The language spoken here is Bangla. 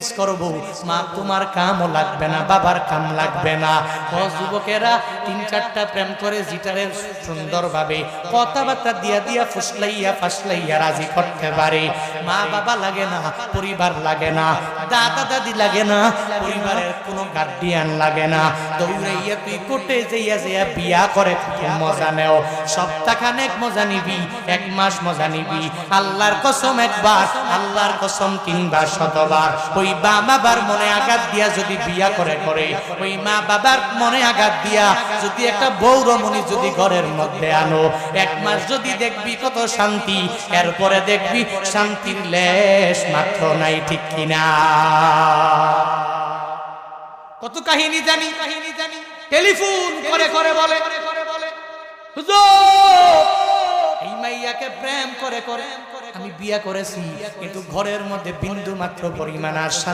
ফিক্স করব, মা তোমার কামও লাগবে না, বাবার কাম লাগবে না। ও যুবকেরা 3-4টা প্রেম করে জিটারের সুন্দরভাবে কথাবার্তা দিয়া দিয়া ফুসলাইয়া ফাসলাইয়া রাজি করতে পারে। মা বাবা লাগে না, পরিবার লাগে না, দাদা দাদি লাগে না, পরিবারের কোনো গার্ডিয়ান লাগে না। দৌড়াইয়া তুই কোটে যাইয়া যাইয়া বিয়া করে মজা নেও, সপ্তাহখানেক মজা নিবি, 1 মাস মজা নিবি। আল্লাহর কসম একবার, আল্লাহর কসম 3 বার 100 বার ওই মা বাবার মনে আঘাত দিয়া যদি বিয়া করে ওই মা বাবার মনে আঘাত দিয়া যদি একটা বউ রমণী যদি ঘরের মধ্যে আনো, 1 মাস যদি দেখবি কত শান্তি, এরপরে দেখবি শান্তির লেশ মাত্র নাই, ঠিক কিনা? কত কাহিনী জানি, টেলিফোন করে করে বলে হুজুর এই মাইয়াকে প্রেম করে করে আমি বিয়া করেছি, কিন্তু ঘরের মধ্যে বিন্দু মাত্র পরিমাণ আর